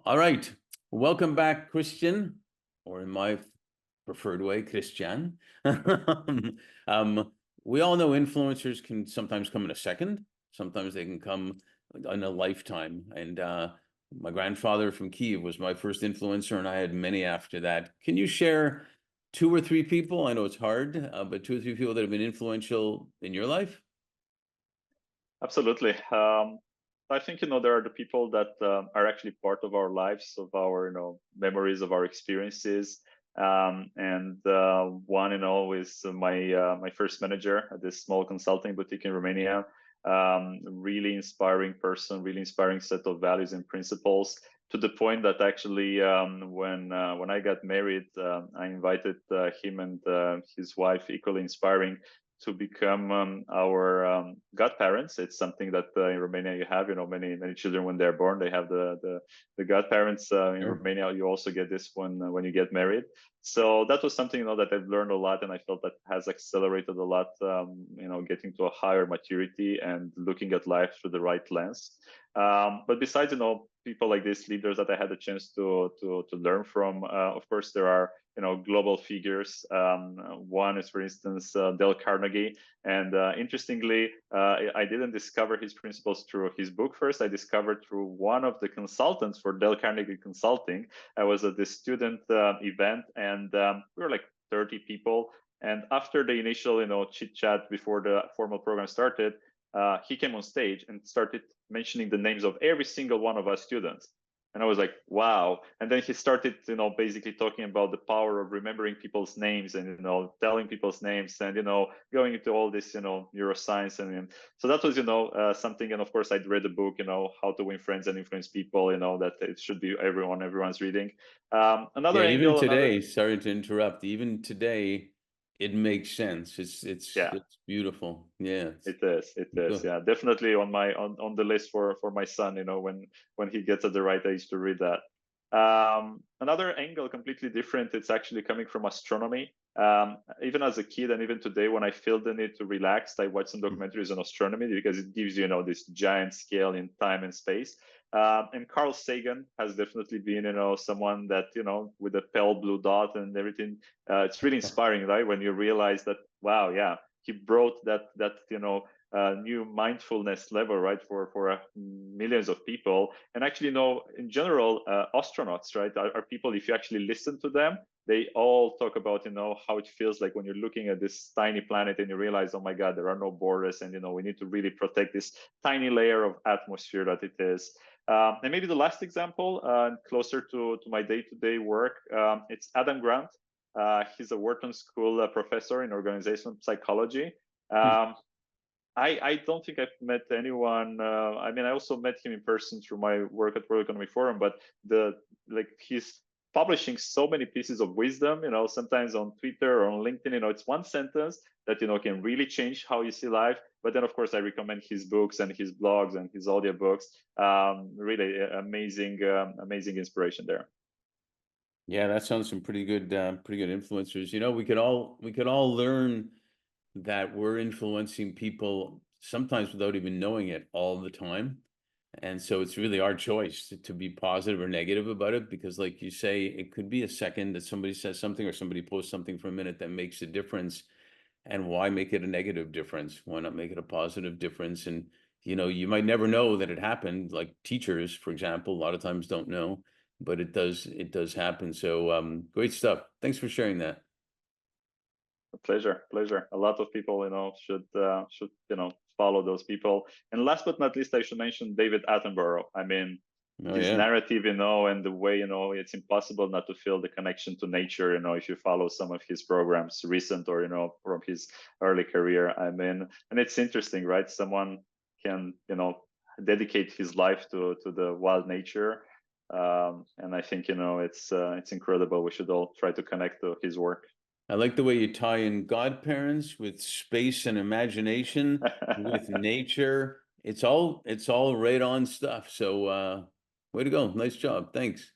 All right. Welcome back, Cristian, or in my preferred way, Cristian. um, we all know influencers can sometimes come in a second. Sometimes they can come in a lifetime. And my grandfather from Kiev was my first influencer, and I had many after that. Can you share two or three people? I know it's hard, but two or three people that have been influential in your life? Absolutely. I think, there are the people that are actually part of our lives, of our, memories, of our experiences. And one, is my first manager at this small consulting boutique in Romania. Really inspiring person, really inspiring set of values and principles, to the point that actually when I got married, I invited him and his wife, equally inspiring, to become our godparents. It's something that in Romania you have, many children when they're born, they have the godparents. In Sure. Romania, you also get this when you get married. So that was something, that I've learned a lot, and I felt that has accelerated a lot. Getting to a higher maturity and looking at life through the right lens. But besides, people like these leaders that I had a chance to learn from, of course, there are global figures. One is, for instance, Dale Carnegie. And interestingly, I didn't discover his principles through his book first. I discovered through one of the consultants for Dale Carnegie Consulting. I was at this student event, and we were like 30 people. And after the initial, chit chat before the formal program started, he came on stage and started mentioning the names of every single one of us students. And I was like, wow. And then he started, basically talking about the power of remembering people's names and, telling people's names and, going into all this, neuroscience. And so that was, something. And of course, I'd read the book, How to Win Friends and Influence People, that it should be everyone's reading. Another Yeah, even angle, today, sorry to interrupt, even today, it makes sense. It's yeah. it's beautiful. Yeah. It is. Yeah, definitely on the list for my son, when he gets at the right age to read that. Another angle, completely different. It's actually coming from astronomy. Even as a kid, and even today, when I feel the need to relax, I watch some documentaries on astronomy, because it gives you, this giant scale in time and space. And Carl Sagan has definitely been, someone that, with a pale blue dot and everything. It's really inspiring, right? When you realize that, wow, yeah, he brought that new mindfulness level, right, for millions of people. And actually, in general, astronauts, right, are people, if you actually listen to them, they all talk about, how it feels like when you're looking at this tiny planet and you realize, oh my God, there are no borders, and we need to really protect this tiny layer of atmosphere that it is. And maybe the last example, closer to my day-to-day work, it's Adam Grant. He's a Wharton School professor in organizational psychology. I don't think I've met anyone. I also met him in person through my work at World Economic Forum, but he's publishing so many pieces of wisdom, sometimes on Twitter or on LinkedIn. It's one sentence that, can really change how you see life. But then, of course, I recommend his books and his blogs and his audiobooks. Really amazing inspiration there. Yeah, that sounds some pretty good influencers. We could all learn that we're influencing people sometimes without even knowing it all the time. And so it's really our choice to be positive or negative about it, because like you say, it could be a second that somebody says something or somebody posts something for a minute that makes a difference. And why make it a negative difference? Why not make it a positive difference? And, you might never know that it happened. Like teachers, for example, a lot of times don't know, but it does happen. So great stuff. Thanks for sharing that. Pleasure. A lot of people, should follow those people. And last but not least, I should mention David Attenborough. His narrative, and the way, it's impossible not to feel the connection to nature, if you follow some of his programs, recent or, from his early career. And it's interesting, right? Someone can, dedicate his life to the wild nature. And I think, it's incredible. We should all try to connect to his work. I like the way you tie in godparents with space and imagination, with nature. It's all right on stuff. So way to go. Nice job. Thanks.